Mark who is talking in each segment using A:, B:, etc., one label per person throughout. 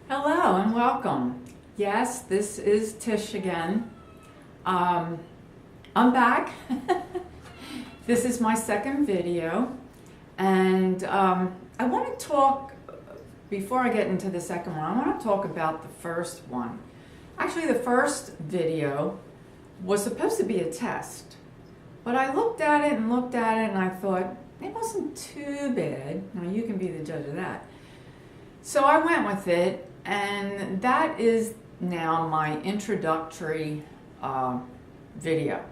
A: Hello and welcome. Yes, this is Tish again. I'm back. This is my second video, and I want to talk, before I get into the second one, I want to talk about the first one. Actually, the first video was supposed to be a test, but I looked at it and I thought, it wasn't too bad. Now, you can be the judge of that. So I went with it. And that is now my introductory video.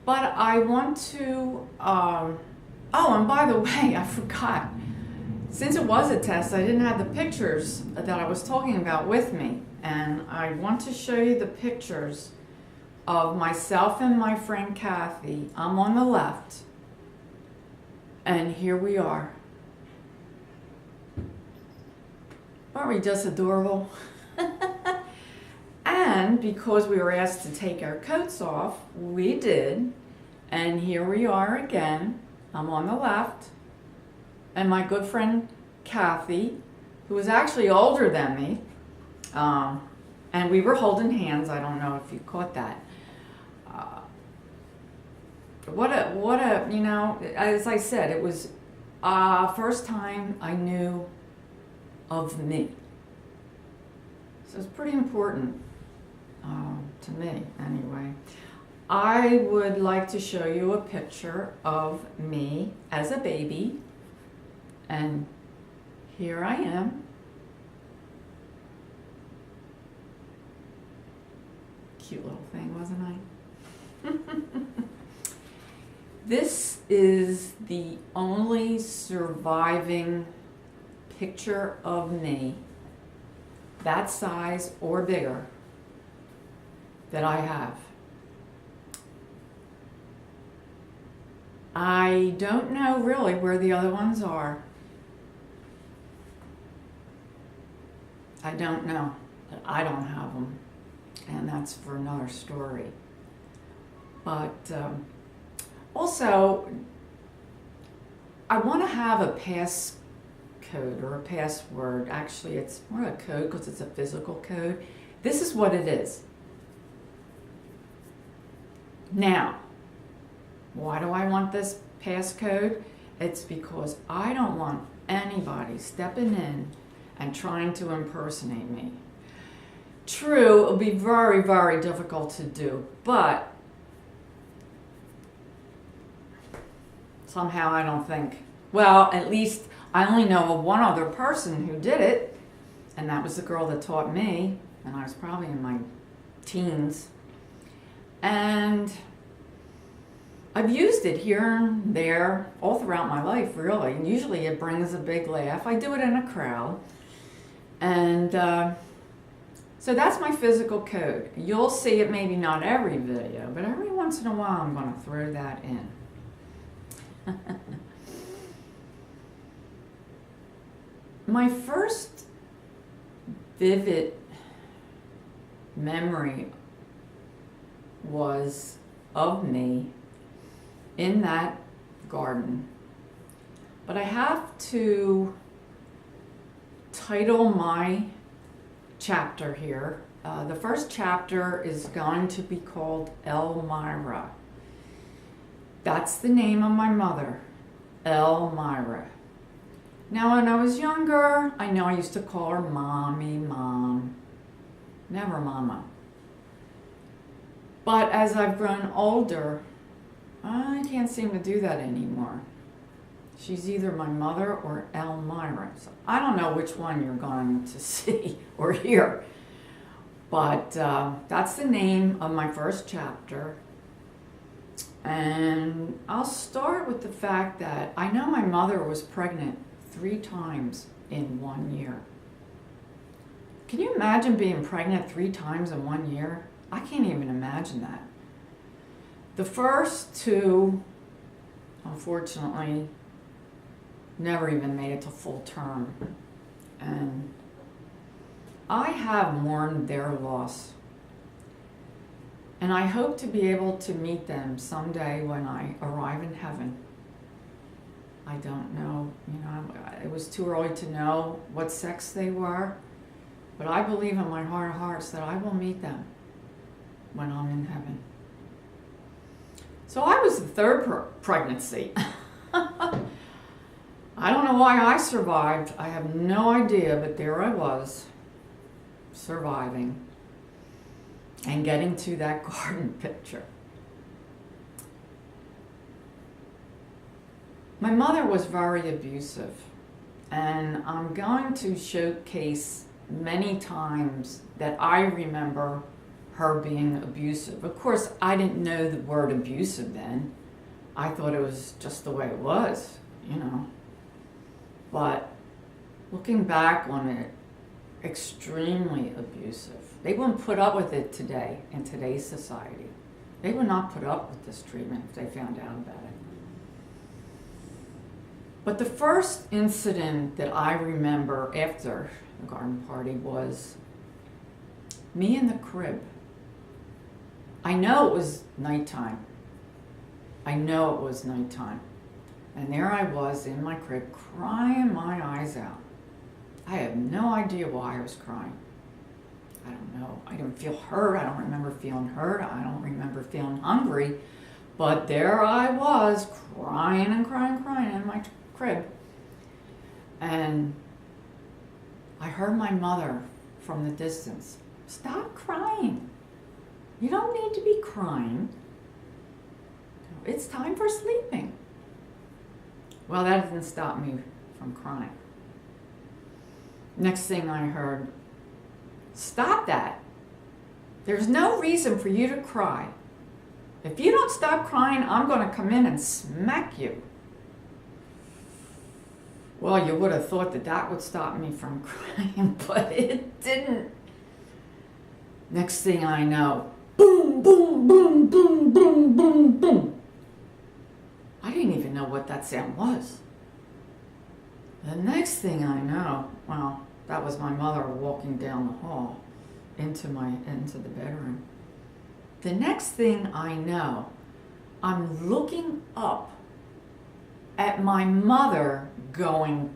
A: But I want to, oh, and by the way, I forgot. Since it was a test, I didn't have the pictures that I was talking about with me. And I want to show you the pictures of myself and my friend Kathy. I'm on the left. And here we are. Aren't we just adorable? And because we were asked to take our coats off, we did. And here we are again. I'm on the left. And my good friend Kathy, who was actually older than me, and we were holding hands. I don't know if you caught that. What a, you know, as I said, it was first time I knew of me. So it's pretty important to me anyway. I would like to show you a picture of me as a baby, and here I am. Cute little thing, wasn't I? This is the only surviving picture of me, that size or bigger, that I have. I don't know really where the other ones are. I don't know. I don't have them, and that's for another story. But also, I want to have a passcode or a password. Actually, it's more a code because it's a physical code. This is what it is. Now, why do I want this passcode? It's because I don't want anybody stepping in and trying to impersonate me. True, it'll be very, very difficult to do, but somehow I don't think, well, at least I only know of one other person who did it, and that was the girl that taught me, and I was probably in my teens. And I've used it here and there all throughout my life, really, and usually it brings a big laugh. I do it in a crowd. And so that's my physical code. You'll see it, maybe not every video, but every once in a while I'm going to throw that in. My first vivid memory was of me in that garden. But I have to title my chapter here. The first chapter is going to be called Elmira. That's the name of my mother, Elmira. Now, when I was younger, I know I used to call her Mommy, Mom, never Mama. But as I've grown older, I can't seem to do that anymore. She's either my mother or Elmira. So I don't know which one you're going to see or hear. But that's the name of my first chapter. And I'll start with the fact that I know my mother was pregnant 3 times in 1 year. Can you imagine being pregnant 3 times in 1 year? I can't even imagine that. The first 2, unfortunately, never even made it to full term. And I have mourned their loss. And I hope to be able to meet them someday when I arrive in heaven. I I don't know, it was too early to know what sex they were, but I believe in my heart of hearts that I will meet them when I'm in heaven. So I was the third pregnancy. I don't know why I survived. I have no idea, but there I was, surviving and getting to that garden picture. My mother was very abusive, and I'm going to showcase many times that I remember her being abusive. Of course, I didn't know the word abusive then. I thought it was just the way it was, But looking back on it, extremely abusive. They wouldn't put up with it today in today's society. They would not put up with this treatment if they found out about it. But the first incident that I remember after the garden party was me in the crib. I know it was nighttime. And there I was in my crib crying my eyes out. I have no idea why I was crying. I don't know. I didn't feel hurt. I don't remember feeling hurt. I don't remember feeling hungry. But there I was crying and crying in my crib. And I heard my mother from the distance, "Stop crying. You don't need to be crying. It's time for sleeping." Well, that didn't stop me from crying. Next thing I heard, "Stop that. There's no reason for you to cry. If you don't stop crying, I'm going to come in and smack you." Well, you would have thought that would stop me from crying, but it didn't. Next thing I know, boom, boom, boom, boom, boom, boom, boom. I didn't even know what that sound was. The next thing I know, well, that was my mother walking down the hall into the bedroom. The next thing I know, I'm looking up at my mother going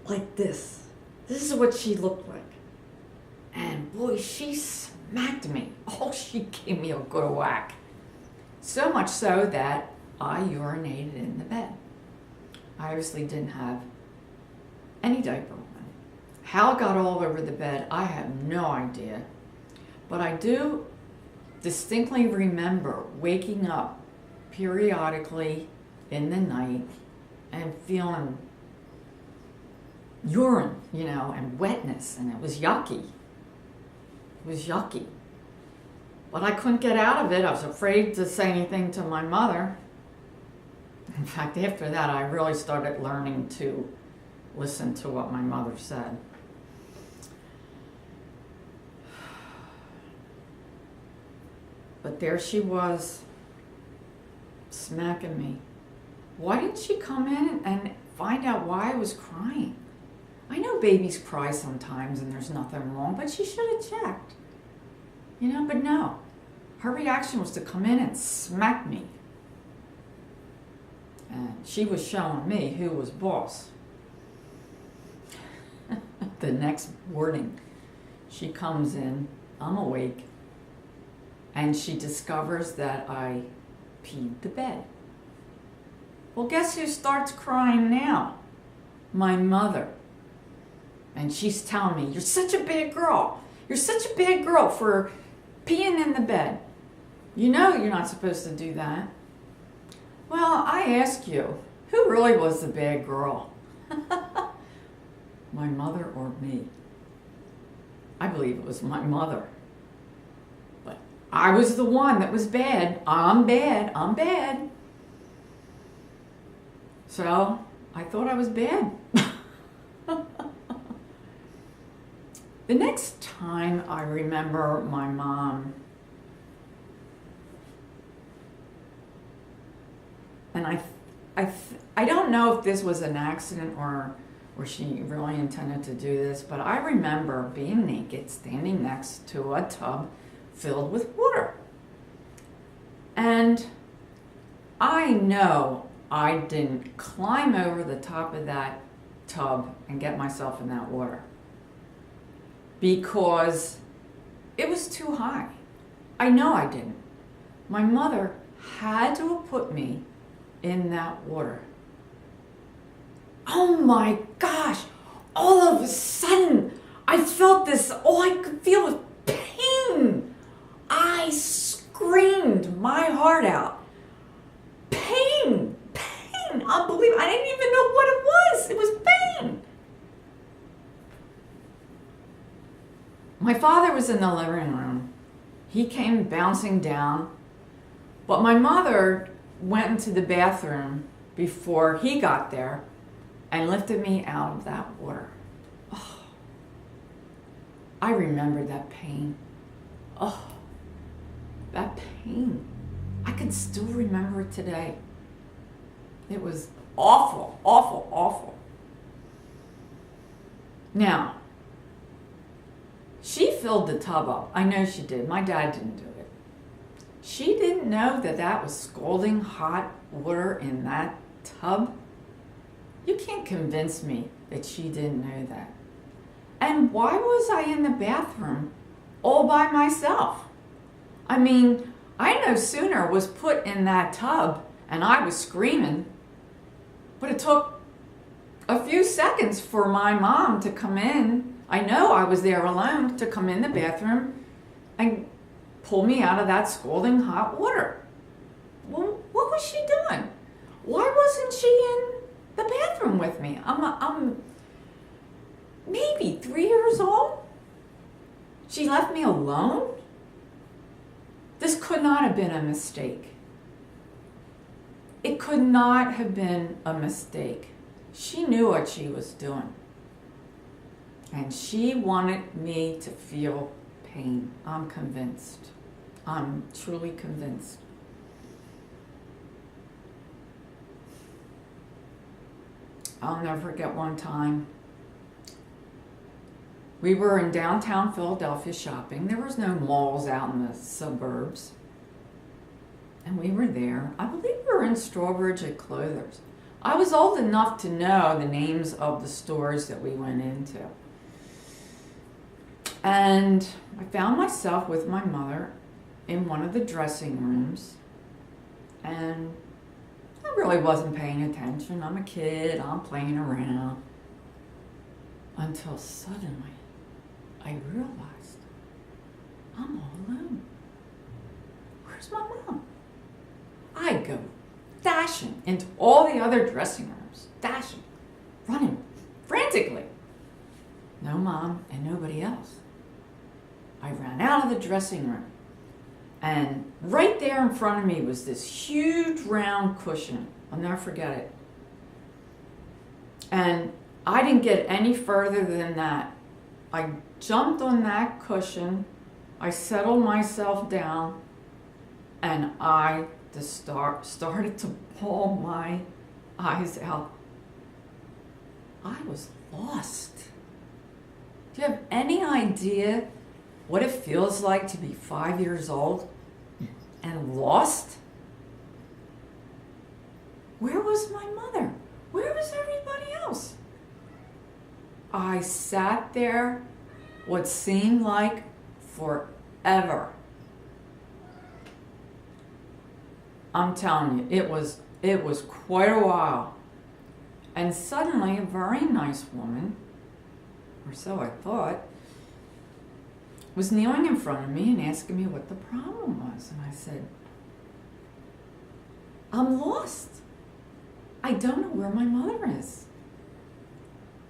A: like this. This is what she looked like. And boy, she smacked me. Oh, she gave me a good whack. So much so that I urinated in the bed. I obviously didn't have any diaper on. How it got all over the bed, I have no idea. But I do distinctly remember waking up periodically in the night and feeling urine, and wetness, and it was yucky. But I couldn't get out of it. I was afraid to say anything to my mother. In fact, after that, I really started learning to listen to what my mother said. But there she was, smacking me. Why didn't she come in and find out why I was crying? I know babies cry sometimes and there's nothing wrong, but she should have checked. But no. Her reaction was to come in and smack me. And she was showing me who was boss. The next morning, she comes in, I'm awake, and she discovers that I peed the bed. Well, guess who starts crying now? My mother. And she's telling me, "You're such a bad girl. You're such a bad girl for peeing in the bed. You know you're not supposed to do that." Well, I ask you, who really was the bad girl? My mother or me? I believe it was my mother. But I was the one that was bad. I'm bad. So I thought I was bad. The next time I remember my mom, and I don't know if this was an accident or she really intended to do this, but I remember being naked, standing next to a tub filled with water. And I know I didn't climb over the top of that tub and get myself in that water because it was too high. I know I didn't. My mother had to have put me in that water. Oh my gosh, all of a sudden I felt this, all I could feel was pain. I screamed my heart out. Pain, unbelievable. I didn't even know what it was. It was pain. My father was in the living room. He came bouncing down, but my mother went into the bathroom before he got there and lifted me out of that water. Oh, I remember that pain. Oh, that pain. I can still remember it today. It was awful, awful, awful. Now, she filled the tub up. I know she did. My dad didn't do it. She didn't know that that was scalding hot water in that tub. You can't convince me that she didn't know that. And why was I in the bathroom all by myself? I mean, I no sooner was put in that tub and I was screaming, but it took a few seconds for my mom to come in. I know I was there alone, to come in the bathroom and pull me out of that scalding hot water. Well, what was she doing? Why wasn't she in the bathroom with me? I'm maybe 3 years old. She left me alone. This could not have been a mistake. It could not have been a mistake. She knew what she was doing. And she wanted me to feel pain. I'm convinced. I'm truly convinced. I'll never forget one time. We were in downtown Philadelphia shopping. There was no malls out in the suburbs. And we were there. I believe we were in Strawbridge at Clothers. I was old enough to know the names of the stores that we went into. And I found myself with my mother in one of the dressing rooms. And I really wasn't paying attention. I'm a kid. I'm playing around. Until suddenly, I realized I'm all alone. Where's my mom? I go dashing into all the other dressing rooms. Dashing. Running. Frantically. No mom and nobody else. I ran out of the dressing room. And right there in front of me was this huge round cushion. I'll never forget it. And I didn't get any further than that. I jumped on that cushion. I settled myself down. And I just started to bawl my eyes out. I was lost. Do you have any idea what it feels like to be 5 years old and lost? Where was my mother? Where was everybody else? I sat there what seemed like forever. I'm telling you, it was quite a while. And suddenly a very nice woman, or so I thought, was kneeling in front of me and asking me what the problem was. And I said, I'm lost. I don't know where my mother is.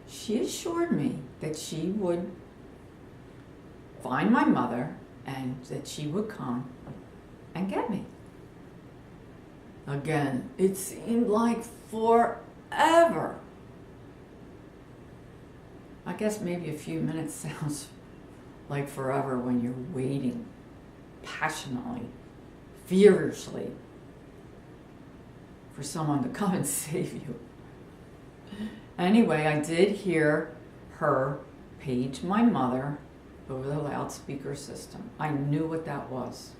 A: She assured me that she would find my mother and that she would come and get me. Again, it seemed like forever. I guess maybe a few minutes sounds like forever when you're waiting passionately, furiously for someone to come and save you. Anyway, I did hear her page my mother over the loudspeaker system. I knew what that was.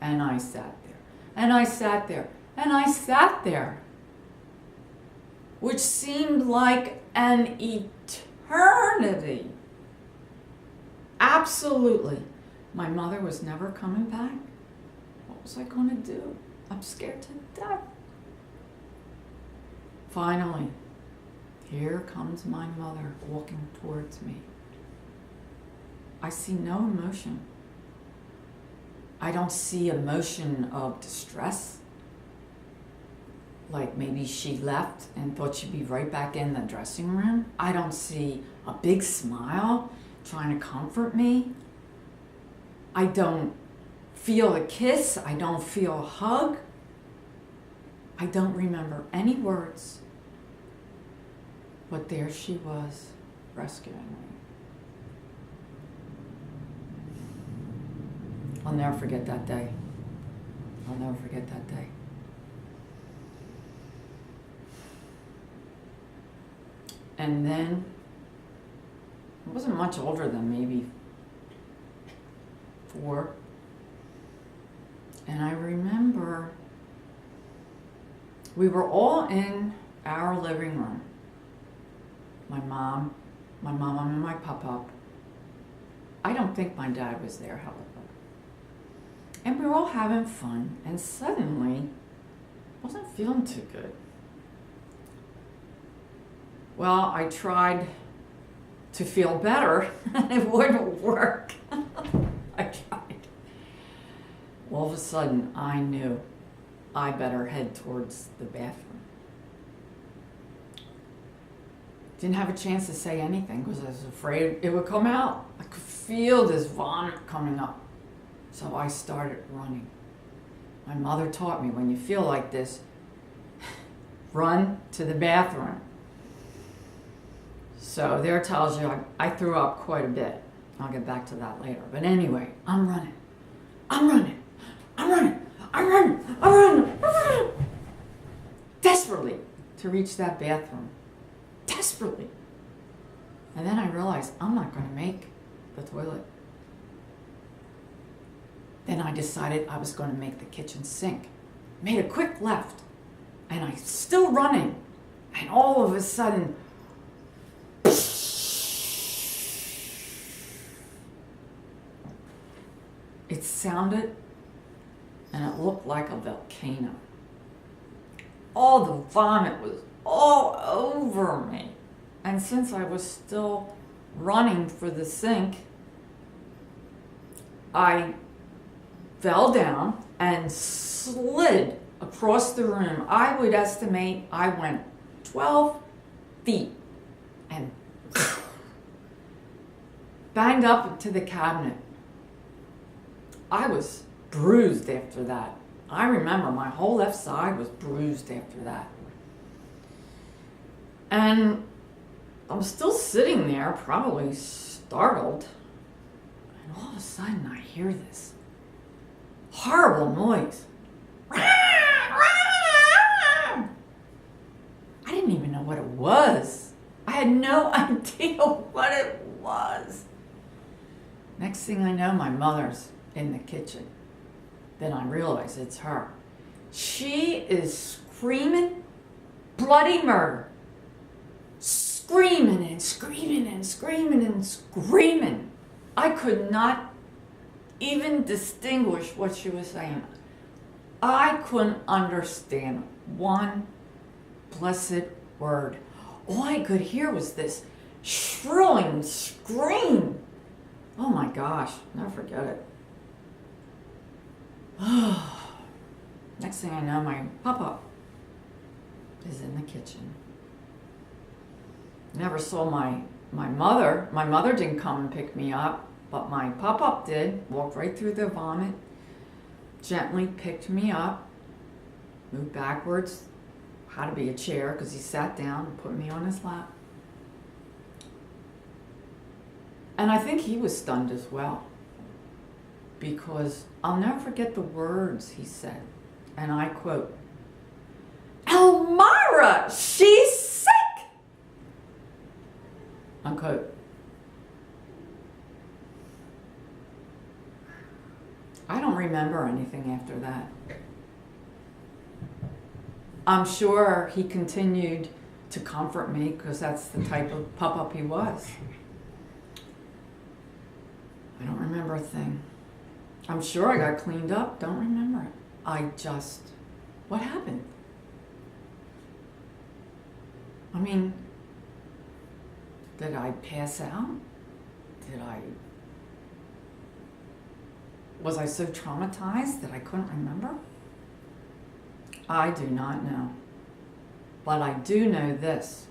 A: And I sat there. And I sat there. And I sat there, which seemed like an eternity. Absolutely. My mother was never coming back. What was I going to do? I'm scared to death. Finally, here comes my mother walking towards me. I see no emotion. I don't see emotion of distress. Like maybe she left and thought she'd be right back in the dressing room. I don't see a big smile trying to comfort me. I don't feel a kiss. I don't feel a hug. I don't remember any words. But there she was, rescuing me. I'll never forget that day. I'll never forget that day. And then, I wasn't much older than maybe 4. And I remember we were all in our living room. My mom, and my pop-up. I don't think my dad was there, however. And we were all having fun, and suddenly, I wasn't feeling too good. Well, I tried to feel better, and it wouldn't work. I tried. All of a sudden, I knew I better head towards the bathroom. Didn't have a chance to say anything because I was afraid it would come out. I could feel this vomit coming up. So I started running. My mother taught me, when you feel like this, run to the bathroom. So there tells you I threw up quite a bit. I'll get back to that later. But anyway, I'm running. Desperately to reach that bathroom. Desperately. And then I realized I'm not going to make the toilet. Then I decided I was going to make the kitchen sink. Made a quick left. And I'm still running. And all of a sudden, it sounded and it looked like a volcano. All the vomit was all over me. And since I was still running for the sink, I fell down and slid across the room. I would estimate I went 12 feet and banged up to the cabinet. I was bruised after that. I remember my whole left side was bruised after that. And I'm still sitting there, probably startled. And all of a sudden I hear this horrible noise. I didn't even know what it was. I had no idea what it was. Next thing I know, my mother's in the kitchen. Then I realize it's her. She is screaming bloody murder. Screaming and screaming and screaming and screaming. I could not even distinguish what she was saying. I couldn't understand one blessed word. All I could hear was this shrilling scream. Oh my gosh, never forget it. Next thing I know, my papa is in the kitchen. Never saw my mother. My mother didn't come and pick me up, but my papa did. Walked right through the vomit, gently picked me up, moved backwards, had to be a chair because he sat down and put me on his lap. And I think he was stunned as well, because I'll never forget the words he said. And I quote, "Elmira, she's sick!" Unquote. I don't remember anything after that. I'm sure he continued to comfort me because that's the type of pup he was. I don't remember a thing. I'm sure I got cleaned up. Don't remember it. What happened? I mean, did I pass out? Was I so traumatized that I couldn't remember? I do not know. But I do know this.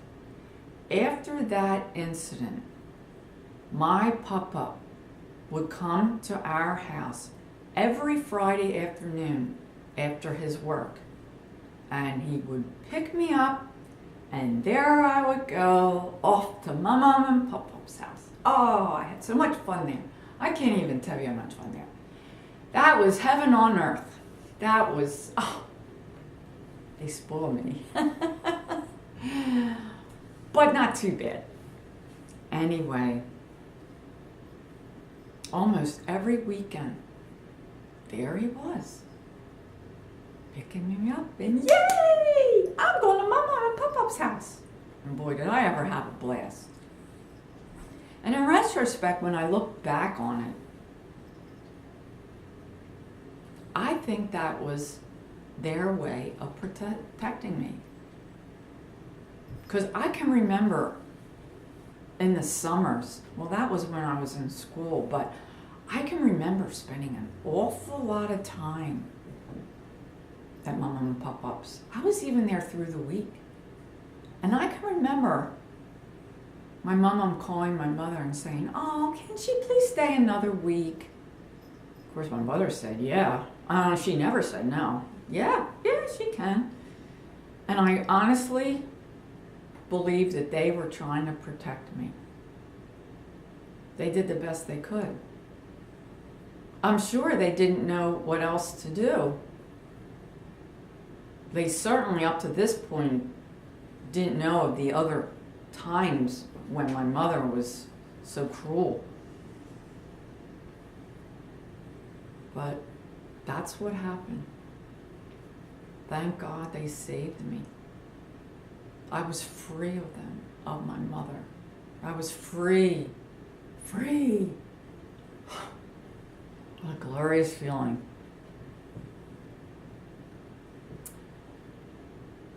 A: After that incident, my papa would come to our house every Friday afternoon after his work. And he would pick me up, and there I would go off to my mom and papa's house. Oh, I had so much fun there. I can't even tell you how much fun there. That was heaven on earth. That was, they spoiled me. But not too bad. Anyway, almost every weekend, there he was, picking me up, and yay! I'm going to my mom and papa's house. And boy, did I ever have a blast. And in retrospect, when I look back on it, I think that was their way of protecting me. Because I can remember in the summers, well, that was when I was in school, but I can remember spending an awful lot of time at my mom and papa's. I was even there through the week. And I can remember my mom calling my mother and saying, oh, can she please stay another week? Of course, my mother said, yeah. She never said no. Yeah, she can. And I honestly believe that they were trying to protect me. They did the best they could. I'm sure they didn't know what else to do. They certainly, up to this point, didn't know of the other times when my mother was so cruel. But that's what happened. Thank God they saved me. I was free of them, of my mother. I was free. Free. What a glorious feeling.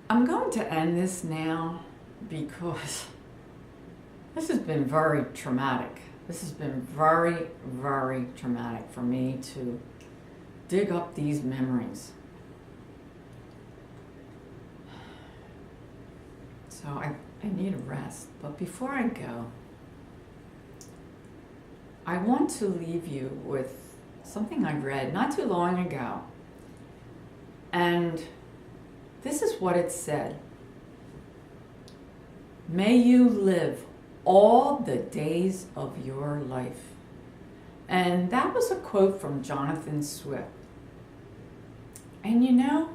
A: I'm going to end this now because this has been very traumatic. This has been very, very traumatic for me to dig up these memories. So I need a rest. But before I go, I want to leave you with something I read not too long ago. And this is what it said. May you live all the days of your life. And that was a quote from Jonathan Swift. And you know,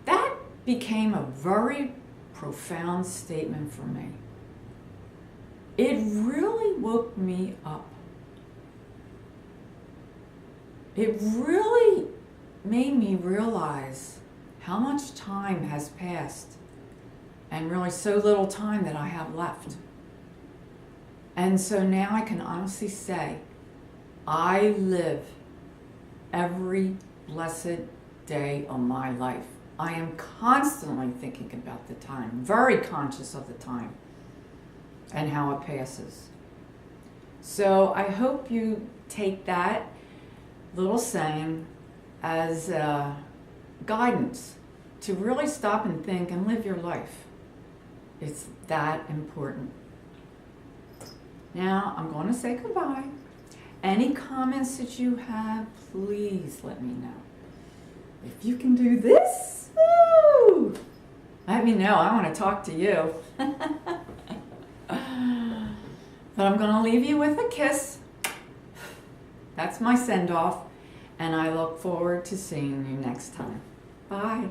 A: that became a very profound statement for me. It really woke me up. It really made me realize how much time has passed and really so little time that I have left. And so now I can honestly say, I live every blessed day of my life. I am constantly thinking about the time, very conscious of the time and how it passes. So I hope you take that little saying as guidance to really stop and think and live your life. It's that important. Now I'm going to say goodbye. Any comments that you have, please let me know. If you can do this, woo, let me know. I want to talk to you. But I'm going to leave you with a kiss. That's my send-off. And I look forward to seeing you next time. Bye.